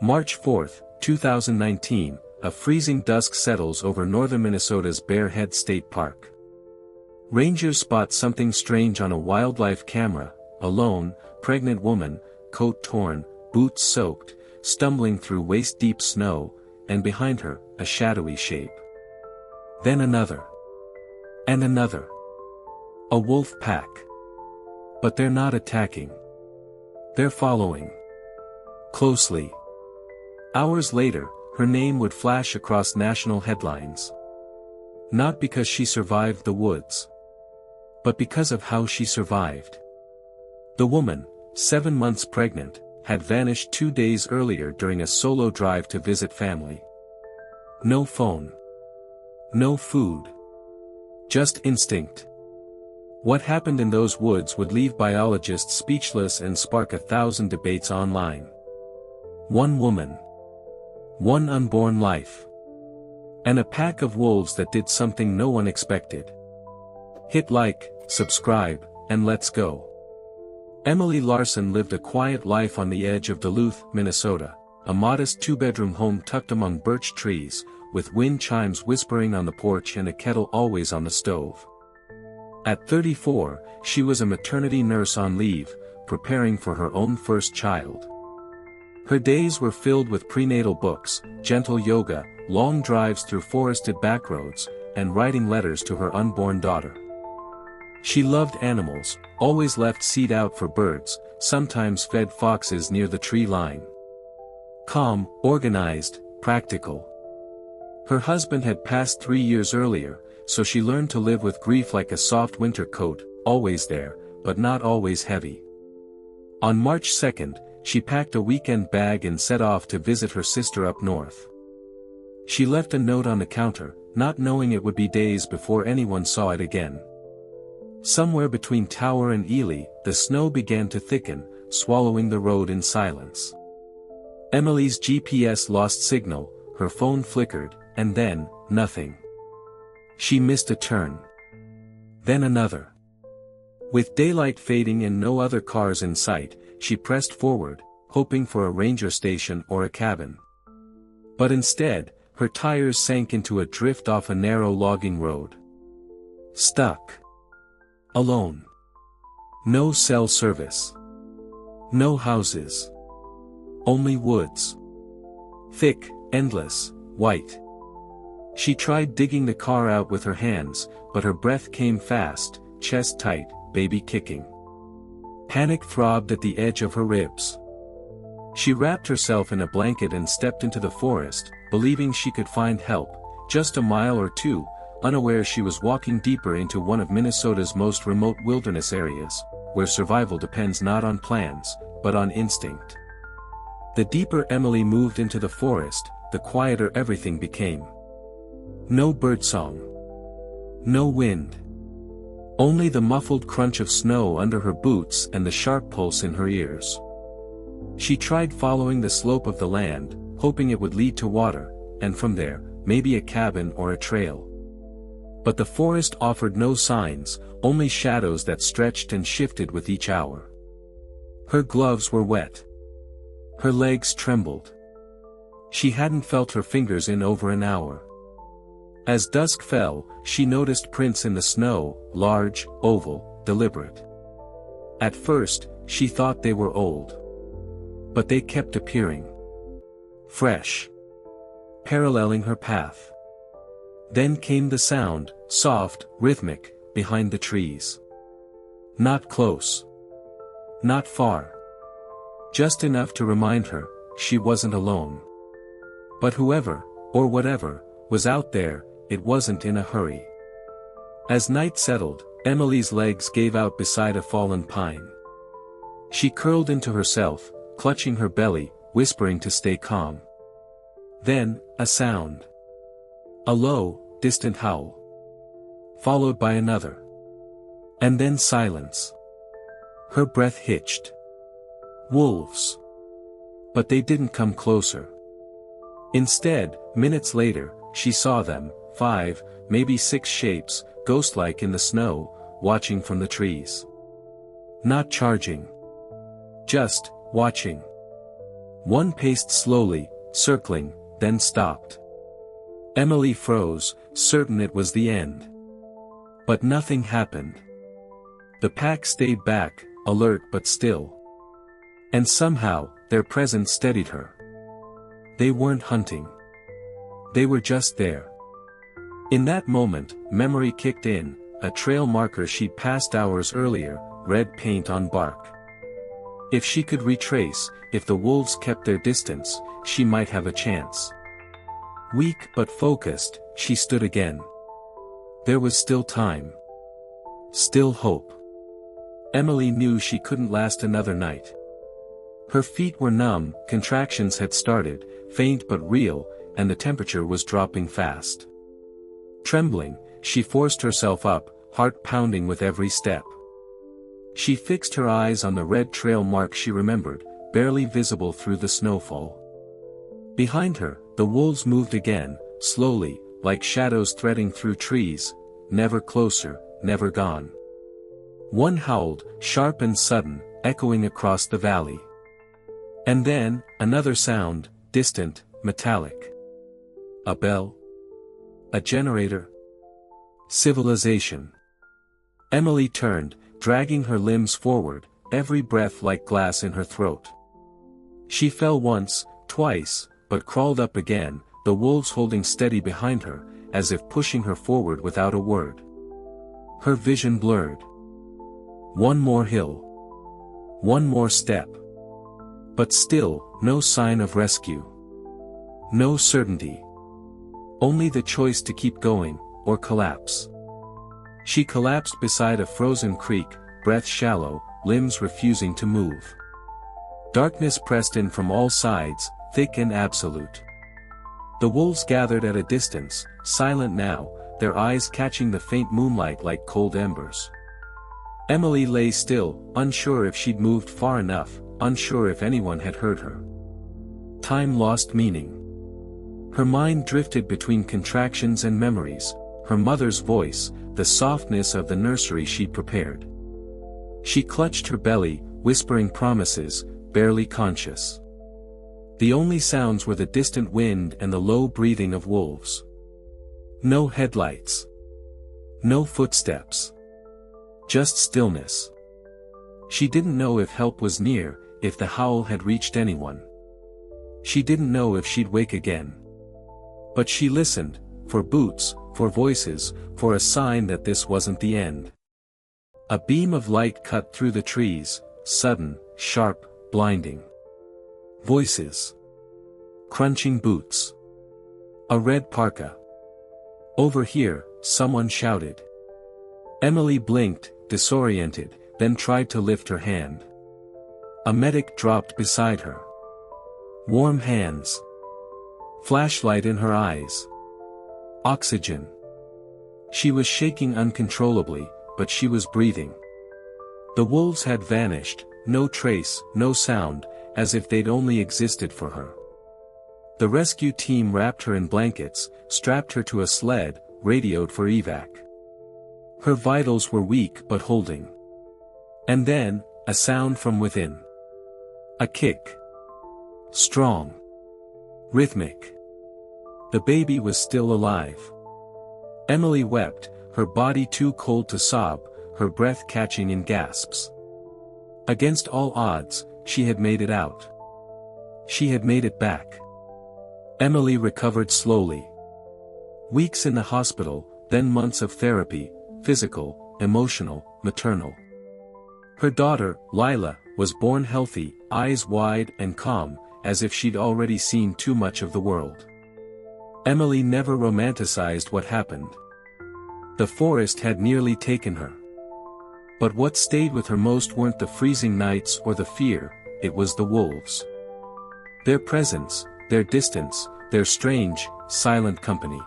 March 4, 2019, a freezing dusk settles over northern Minnesota's Bear Head State Park. Rangers spot something strange on a wildlife camera: a lone, pregnant woman, coat torn, boots soaked, stumbling through waist-deep snow, and behind her, a shadowy shape. Then another. And another. A wolf pack. But they're not attacking. They're following. Closely. Hours later, her name would flash across national headlines. Not because she survived the woods, but because of how she survived. The woman, 7 months pregnant, had vanished 2 days earlier during a solo drive to visit family. No phone. No food. Just instinct. What happened in those woods would leave biologists speechless and spark 1,000 debates online. One woman. One unborn life. And a pack of wolves that did something no one expected. Hit like, subscribe, and let's go. Emily Larson lived a quiet life on the edge of Duluth, Minnesota, a modest 2-bedroom home tucked among birch trees, with wind chimes whispering on the porch and a kettle always on the stove. At 34, she was a maternity nurse on leave, preparing for her own first child. Her days were filled with prenatal books, gentle yoga, long drives through forested backroads, and writing letters to her unborn daughter. She loved animals, always left seed out for birds, sometimes fed foxes near the tree line. Calm, organized, practical. Her husband had passed 3 years earlier, so she learned to live with grief like a soft winter coat, always there, but not always heavy. On March 2nd, she packed a weekend bag and set off to visit her sister up north. She left a note on the counter, not knowing it would be days before anyone saw it again. Somewhere between Tower and Ely, the snow began to thicken, swallowing the road in silence. Emily's GPS lost signal, her phone flickered, and then, nothing. She missed a turn. Then another. With daylight fading and no other cars in sight, she pressed forward, hoping for a ranger station or a cabin. But instead, her tires sank into a drift off a narrow logging road. Stuck. Alone. No cell service. No houses. Only woods. Thick, endless, white. She tried digging the car out with her hands, but her breath came fast, chest tight, baby kicking. Panic throbbed at the edge of her ribs. She wrapped herself in a blanket and stepped into the forest, believing she could find help, just a mile or two, unaware she was walking deeper into one of Minnesota's most remote wilderness areas, where survival depends not on plans, but on instinct. The deeper Emily moved into the forest, the quieter everything became. No birdsong. No wind. Only the muffled crunch of snow under her boots and the sharp pulse in her ears. She tried following the slope of the land, hoping it would lead to water, and from there, maybe a cabin or a trail. But the forest offered no signs, only shadows that stretched and shifted with each hour. Her gloves were wet. Her legs trembled. She hadn't felt her fingers in over an hour. As dusk fell, she noticed prints in the snow, large, oval, deliberate. At first, she thought they were old. But they kept appearing. Fresh. Paralleling her path. Then came the sound, soft, rhythmic, behind the trees. Not close. Not far. Just enough to remind her, she wasn't alone. But whoever, or whatever, was out there, it wasn't in a hurry. As night settled, Emily's legs gave out beside a fallen pine. She curled into herself, clutching her belly, whispering to stay calm. Then, a sound. A low, distant howl. Followed by another. And then silence. Her breath hitched. Wolves. But they didn't come closer. Instead, minutes later, she saw them, 5, maybe 6 shapes, ghost-like in the snow, watching from the trees. Not charging. Just, watching. One paced slowly, circling, then stopped. Emily froze, certain it was the end. But nothing happened. The pack stayed back, alert but still. And somehow, their presence steadied her. They weren't hunting. They were just there. In that moment, memory kicked in, a trail marker she'd passed hours earlier, red paint on bark. If she could retrace, if the wolves kept their distance, she might have a chance. Weak but focused, she stood again. There was still time. Still hope. Emily knew she couldn't last another night. Her feet were numb, contractions had started, faint but real, and the temperature was dropping fast. Trembling, she forced herself up, heart pounding with every step. She fixed her eyes on the red trail mark she remembered, barely visible through the snowfall. Behind her, the wolves moved again, slowly, like shadows threading through trees, never closer, never gone. One howled, sharp and sudden, echoing across the valley. And then, another sound, distant, metallic. A bell? A generator? Civilization. Emily turned, dragging her limbs forward, every breath like glass in her throat. She fell once, twice, but crawled up again, the wolves holding steady behind her, as if pushing her forward without a word. Her vision blurred. One more hill. One more step. But still, no sign of rescue. No certainty. Only the choice to keep going, or collapse. She collapsed beside a frozen creek, breath shallow, limbs refusing to move. Darkness pressed in from all sides, thick and absolute. The wolves gathered at a distance, silent now, their eyes catching the faint moonlight like cold embers. Emily lay still, unsure if she'd moved far enough, unsure if anyone had heard her. Time lost meaning. Her mind drifted between contractions and memories, her mother's voice, the softness of the nursery she'd prepared. She clutched her belly, whispering promises, barely conscious. The only sounds were the distant wind and the low breathing of wolves. No headlights. No footsteps. Just stillness. She didn't know if help was near, if the howl had reached anyone. She didn't know if she'd wake again. But she listened, for boots, for voices, for a sign that this wasn't the end. A beam of light cut through the trees, sudden, sharp, blinding. Voices. Crunching boots. A red parka. Over here, someone shouted. Emily blinked, disoriented, then tried to lift her hand. A medic dropped beside her. Warm hands. Flashlight in her eyes. Oxygen. She was shaking uncontrollably, but she was breathing. The wolves had vanished, no trace, no sound, as if they'd only existed for her. The rescue team wrapped her in blankets, strapped her to a sled, radioed for evac. Her vitals were weak but holding. And then, a sound from within. A kick. Strong. Rhythmic. The baby was still alive. Emily wept, her body too cold to sob, her breath catching in gasps. Against all odds, she had made it out. She had made it back. Emily recovered slowly. Weeks in the hospital, then months of therapy, physical, emotional, maternal. Her daughter, Lila, was born healthy, eyes wide and calm, as if she'd already seen too much of the world. Emily never romanticized what happened. The forest had nearly taken her. But what stayed with her most weren't the freezing nights or the fear, it was the wolves. Their presence, their distance, their strange, silent company.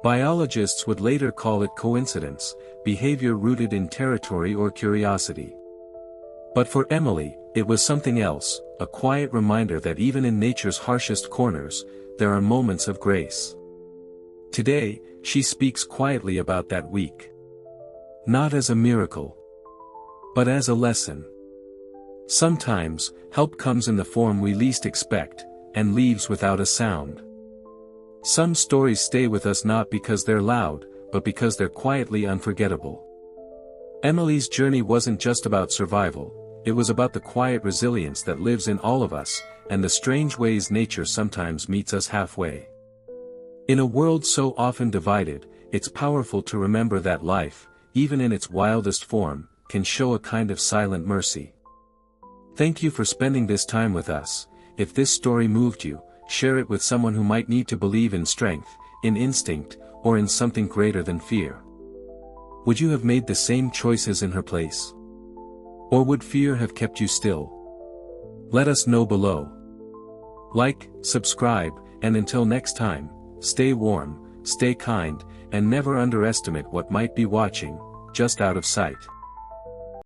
Biologists would later call it coincidence, behavior rooted in territory or curiosity. But for Emily, it was something else, a quiet reminder that even in nature's harshest corners, there are moments of grace. Today, she speaks quietly about that week. Not as a miracle, but as a lesson. Sometimes, help comes in the form we least expect, and leaves without a sound. Some stories stay with us not because they're loud, but because they're quietly unforgettable. Emily's journey wasn't just about survival, it was about the quiet resilience that lives in all of us, and the strange ways nature sometimes meets us halfway. In a world so often divided, it's powerful to remember that life, even in its wildest form, can show a kind of silent mercy. Thank you for spending this time with us. If this story moved you, share it with someone who might need to believe in strength, in instinct, or in something greater than fear. Would you have made the same choices in her place? Or would fear have kept you still? Let us know below. Like, subscribe, and until next time, stay warm, stay kind, and never underestimate what might be watching, just out of sight.